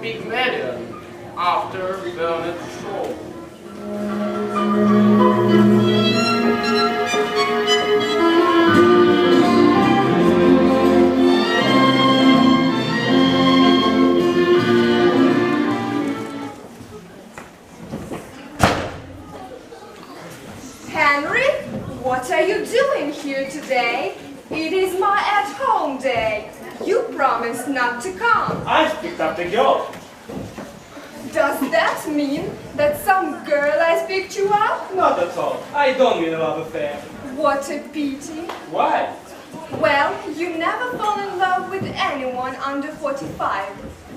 Pygmalion after B.Shaw. Henry, what are you doing here today? It is my at-home day. You promised not to come. I picked up the girl. Does that mean that some girl has picked you up? Not at all. I don't mean a love affair. What a pity. Why? Well, you never fall in love with anyone under 45.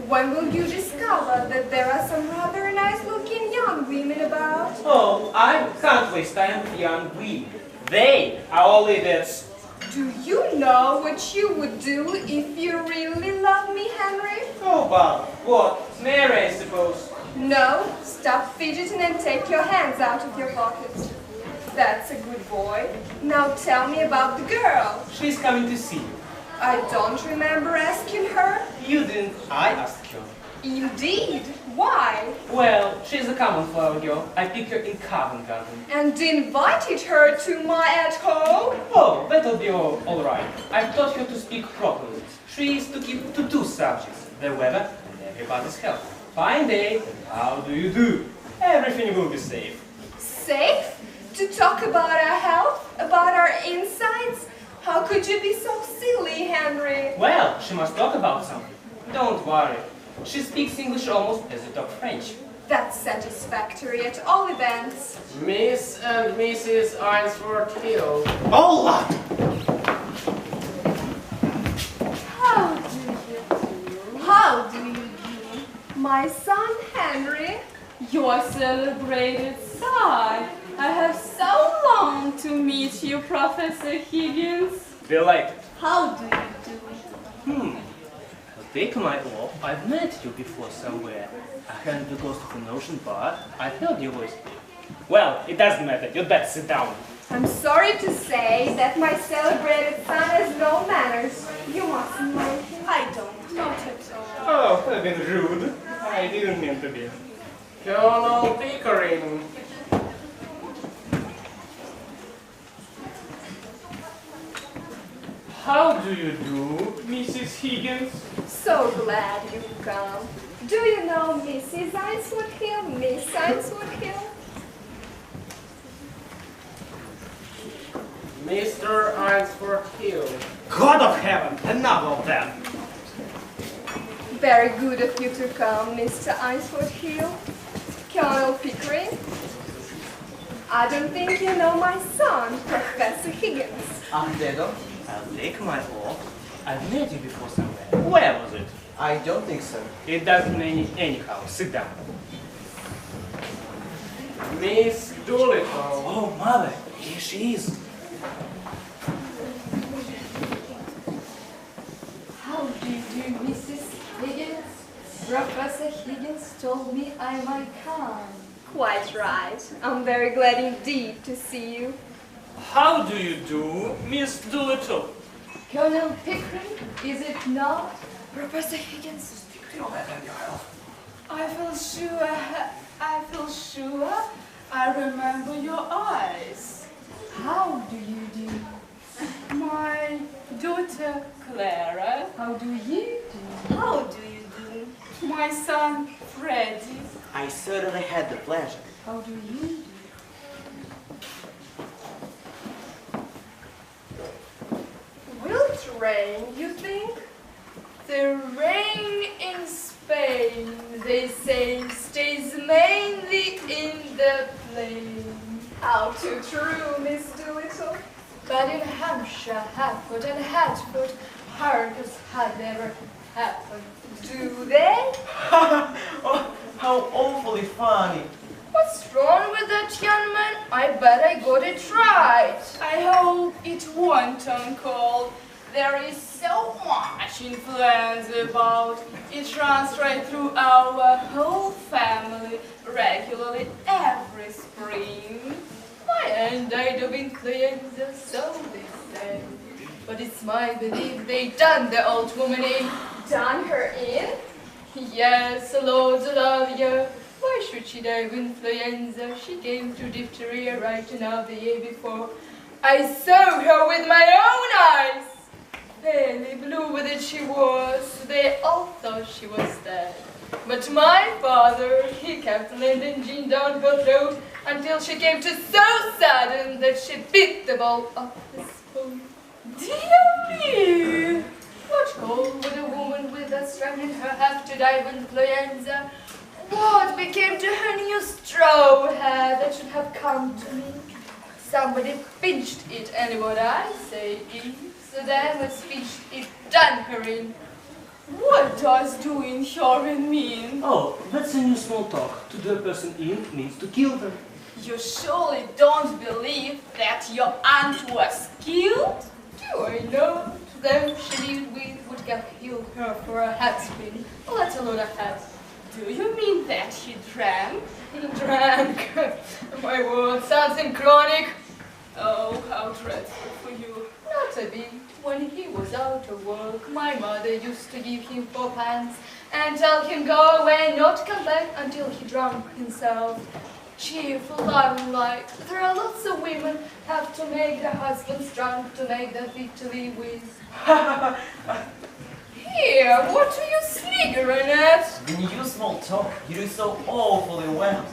When will you discover that there are some rather nice-looking young women about? Oh, I can't waste time with young women. They are all idiots. Do you know what you would do if you really love me, Henry? Oh, but what? Mary, I suppose. No, stop fidgeting and take your hands out of your pockets. That's a good boy. Now tell me about the girl. She's coming to see you. I don't remember asking her. You didn't. I asked her. Indeed. Why? Well, she's a common flower girl. I picked her in Covent Garden. And invited her to my at-home? Oh, that'll be all right. I've taught her to speak properly. She is to keep to two subjects, the weather and everybody's health. Fine day, how do you do? Everything will be safe. Safe? To talk about our health? About our insides? How could you be so silly, Henry? Well, she must talk about something. Don't worry. She speaks English almost as you talk French. That's satisfactory at all events. Miss and Mrs. Ainsworth Hill. Hola! How do you do? How do you do? My son Henry, Your celebrated son. I have so longed to meet you, Professor Higgins. Delighted. how do you do? Take my oath, I've met you before somewhere. I hadn't the ghost of a notion, but I heard your voice. Well, it doesn't matter. You'd better sit down. I'm sorry to say that my celebrated son has no manners. You mustn't mind him. I don't. Not at all. Oh, I've been rude. I didn't mean to be. Colonel Pickering. How do you do, Mrs. Higgins? So glad you've come. Do you know Mrs. Ainsworth Hill? Miss Ainsworth Hill? Mr. Ainsworth Hill. God of heaven, enough of them! Very good of you to come, Mr. Ainsworth Hill. Colonel Pickering? I don't think you know my son, Professor Higgins. Dedo, I'll take my oath. I've met you before somewhere. Where was it? I don't think so. It doesn't mean anyhow. Sit down. Miss Doolittle. Oh, mother, here she is. How do you do, Mrs. Higgins? Professor Higgins told me I might come. Quite right. I'm very glad indeed to see you. How do you do, Miss Doolittle? Colonel Pickering, is it not? Professor Higgins. I feel sure I remember your eyes. How do you do? My daughter Clara. How do you do? How do you do? My son Freddie. I certainly had the pleasure. How do you do? Will it rain, you think? The rain in Spain, they say, stays mainly in the plain. How too true, Miss Doolittle. But in Hampshire, Hertford, and Hertford, hurricanes had never happened, do they? Oh, how awfully funny. What's wrong with that young man? I bet I got it right. I hope it won't, Uncle. There is so much influenza about. It runs right through our whole family, regularly every spring. My aunt died of influenza, so they say. But it's my belief they done the old woman in. Done her in? Yes, Lord love you. Why should she die of influenza? She came through diphtheria right enough the year before. I saw her with my own eyes. Fairly blue with it she was. They all thought she was dead. But my father, he kept lending gin down her throat until she came to so sudden that she bit the bowl off the spoon. Dear me! What call would a woman with a strand in her have to die of influenza? What became to her new straw hair that should have come to me? Somebody pinched it, and what I say is, the dam was pinched it done her in. What does doing her in mean? Oh, that's a new small talk. To do a person in means to kill them. You surely don't believe that your aunt was killed? Do I know? Those she lived with would have killed her for a hat spin, let alone a hat. Do you mean that he drank? Drank. My word, something chronic. Oh, how dreadful for you. Not a bit. When he was out of work, my mother used to give him 4 pence and tell him go away and not come back until he drunk himself. Cheerful, loving-like. There are lots of women have to make their husbands drunk to make them fit to live with. Here, what are you sniggering at? When you use small talk, you do so awfully well.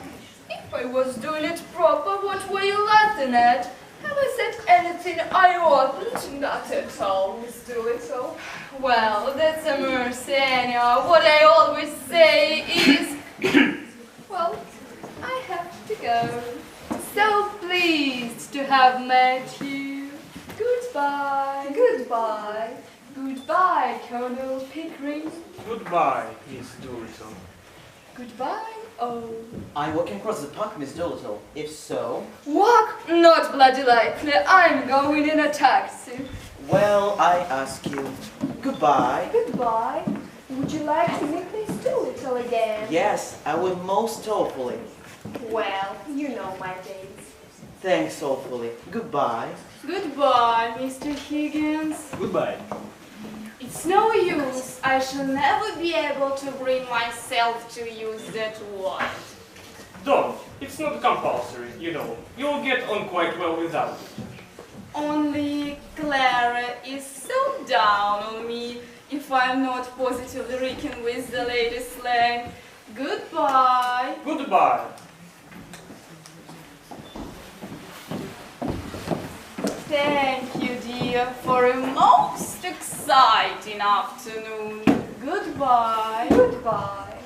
If I was doing it proper, what were you laughing at? Have I said anything I oughtn't? Not at all, Miss Doolittle. Well, that's a mercy, anyhow. What I always say is... well, I have to go. So pleased to have met you. Goodbye. Goodbye. Goodbye, Colonel Pickering. Goodbye, Miss Doolittle. Goodbye. Oh. I walk across the park, Miss Doolittle. If so... Walk? Not bloody likely. I'm going in a taxi. Well, I ask you. Goodbye. Goodbye. Would you like to meet Miss Doolittle again? Yes, I would most awfully. Well, you know my days. Thanks awfully. Goodbye. Goodbye, Mr. Higgins. Goodbye. It's no use. I shall never be able to bring myself to use that word. Don't. It's not compulsory, you know. You'll get on quite well without it. Only Clara is so down on me if I'm not positively reeking with the latest slang. Goodbye. Goodbye. Thank you, dear, for a most exciting afternoon. Goodbye. Goodbye.